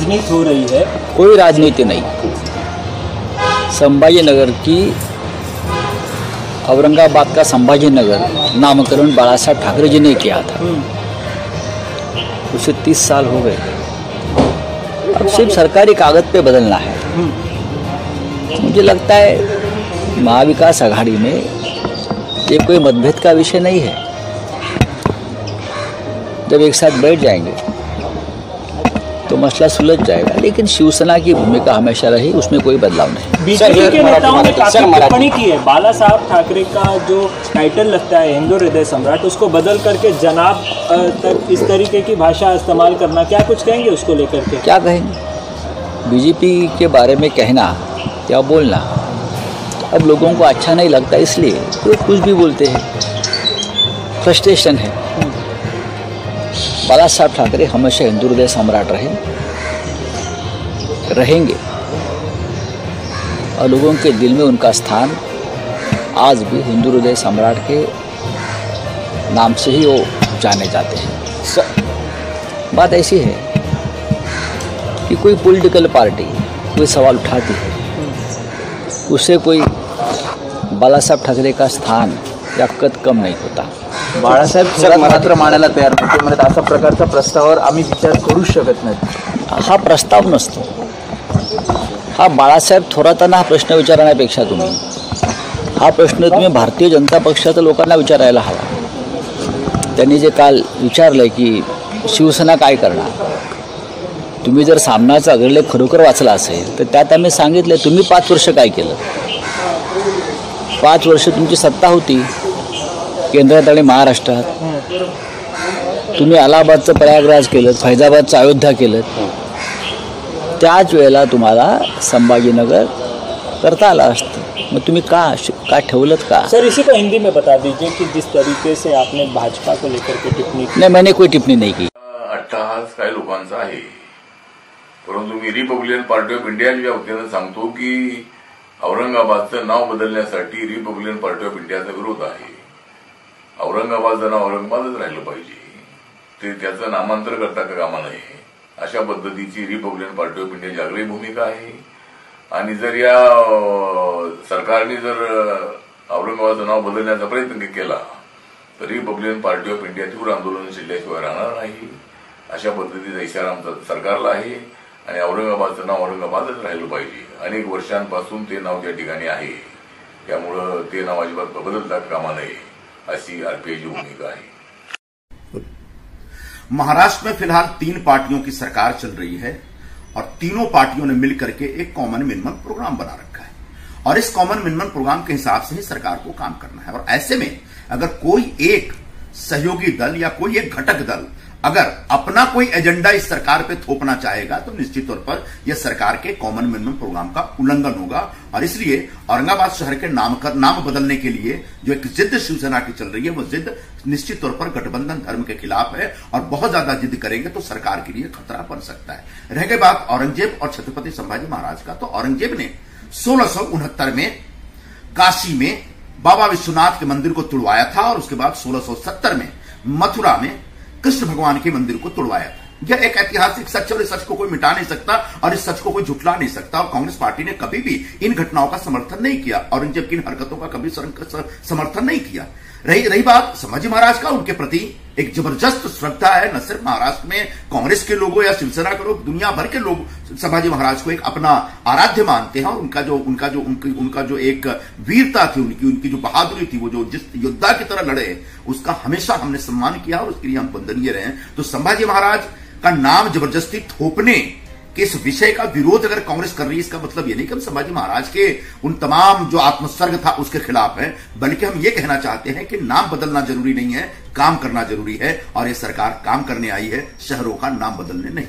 राजनीति हो रही है। कोई राजनीति नहीं। संभाजीनगर की औरंगाबाद का संभाजीनगर नामकरण बाला साहब ठाकरे जी ने किया था। उसे 30 साल हो गए। अब सिर्फ सरकारी कागज पे बदलना है। मुझे लगता है महाविकास आघाड़ी में ये कोई मतभेद का विषय नहीं है। जब एक साथ बैठ जाएंगे तो मसला सुलझ जाएगा। लेकिन शिवसेना की भूमिका हमेशा रही, उसमें कोई बदलाव नहीं। बीजेपी के नेताओं ने काफी टिप्पणी की है। बाला साहब ठाकरे का जो टाइटल लगता है हिंदू हृदय सम्राट, उसको बदल करके जनाब तक इस तरीके की भाषा इस्तेमाल करना, क्या कुछ कहेंगे उसको लेकर के? क्या कहेंगे? बीजेपी के बारे में कहना या बोलना अब लोगों को अच्छा नहीं लगता, इसलिए तो कुछ भी बोलते हैं। फ्रस्ट्रेशन है। बाला साहब ठाकरे हमेशा हिंदू हृदय सम्राट रहेंगे और लोगों के दिल में उनका स्थान आज भी हिंदू हृदय सम्राट के नाम से ही वो जाने जाते हैं। बात ऐसी है कि कोई पॉलिटिकल पार्टी कोई सवाल उठाती है, उससे कोई बाला साहब ठाकरे का स्थान या कद कम नाही होता। बाळासाहेब मात्र मानायला तयार नव्हते, म्हणत अशा प्रकारचा प्रस्तावावर आम्ही विचार करू शकत नाही। हा प्रस्ताव नसतो, हा बाळासाहेब थोरातांना हा प्रश्न विचारण्यापेक्षा हा प्रश्न तुम्ही भारतीय जनता पक्षाच्या लोकांना विचारायला हवा। त्यांनी जे काल विचारलं की शिवसेना काय करणार, तुम्ही जर सामनाचा अग्रलेख खरोखर वाचला असेल तर त्यात आम्ही सांगितले तुम्ही 5 वर्ष काय केलं। 5 वर्ष तुमची सत्ता होती केंद्रात आणि महाराष्ट्रात। तुम्ही अलाहाबादचं प्रयागराज केलं, फैजाबादचं अयोध्या केलं, त्याच वेळेला तुम्हाला संभाजीनगर करता आला असतं। मग तुम्ही का ठेवलत का? सर इसी को हिंदी में बता दीजिए कि जिस तरीके से आपने भाजपा को लेकर के टिप्पणी की। नहीं, मैंने कोई टिप्पणी नहीं की। अट्टहास काही लोकांचा आहे, परंतु मी रिपब्लिकन पार्टी ऑफ इंडियाच्या वतीनं सांगतो की औरंगाबादचं नाव बदलण्यासाठी रिपब्लिकन पार्टी ऑफ इंडियाचा विरोध आहे। औरंगाबादचं नाव औरंगाबादच राहिलं पाहिजे, ते त्याचं नामांतर करता कामा नये अशा पद्धतीची रिपब्लिकन पार्टी ऑफ इंडियाची आग्रही भूमिका आहे। आणि जर या सरकारने जर औरंगाबादचं नाव बदलण्याचा प्रयत्न केला तर रिपब्लिकन पार्टी ऑफ इंडिया तीव्र आंदोलन शिल्ल्याशिवाय राहणार नाही अशा पद्धतीचा इशारा आमचा सरकारला आहे। आणि औरंगाबादचं नाव औरंगाबादच राहिलं पाहिजे। अनेक वर्षांपासून ते नाव त्या ठिकाणी आहे, त्यामुळे ते नाव अजिबात बदलता कामा नये ऐसी आरपीआई भूमिका है। महाराष्ट्र में फिलहाल 3 पार्टियों की सरकार चल रही है और तीनों पार्टियों ने मिलकर के एक कॉमन मिनिमम प्रोग्राम बना रखा है और इस कॉमन मिनिमम प्रोग्राम के हिसाब से ही सरकार को काम करना है। और ऐसे में अगर कोई एक सहयोगी दल या कोई एक घटक दल अगर अपना कोई एजेंडा इस सरकार पे थोपना चाहेगा तो निश्चित तौर पर यह सरकार के कॉमन मिनिमम प्रोग्राम का उल्लंघन होगा। और इसलिए औरंगाबाद शहर के नाम बदलने के लिए जो एक जिद शिवसेना की चल रही है, वो जिद निश्चित तौर पर गठबंधन धर्म के खिलाफ है और बहुत ज्यादा जिद करेंगे तो सरकार के लिए खतरा बन सकता है। रह गई बात औरंगजेब और छत्रपति संभाजी महाराज का, तो औरंगजेब ने 1669 में काशी में बाबा विश्वनाथ के मंदिर को तुड़वाया था और उसके बाद 1670 में मथुरा में कृष्ण भगवान के मंदिर को तुड़वाया था। यह एक ऐतिहासिक सच और इस सच को कोई मिटा नहीं सकता और इस सच को कोई झुठला नहीं सकता। और कांग्रेस पार्टी ने कभी भी इन घटनाओं का समर्थन नहीं किया, औरंगजेब की इन हरकतों का कभी समर्थन नहीं किया। रही बात संभाजी महाराज का, उनके प्रति एक जबरदस्त श्रद्धा है। न सिर्फ महाराष्ट्र में कांग्रेस के लोगों या शिवसेना के लोग, दुनिया भर के लोग संभाजी महाराज को एक अपना आराध्य मानते हैं। और उनका जो एक वीरता थी, उनकी जो बहादुरी थी, वो जो जिस योद्धा की तरह लड़े, उसका हमेशा हमने सम्मान किया और उसके लिए हम वंदनीय रहे। तो संभाजी महाराज का नाम जबरदस्ती थोपने कि इस विषय का विरोध अगर कांग्रेस कर रही है, इसका मतलब ये नहीं कि हम संभाजी महाराज के उन तमाम जो आत्मसर्ग था उसके खिलाफ है, बल्कि हम ये कहना चाहते हैं कि नाम बदलना जरूरी नहीं है, काम करना जरूरी है। और ये सरकार काम करने आई है, शहरों का नाम बदलने नहीं।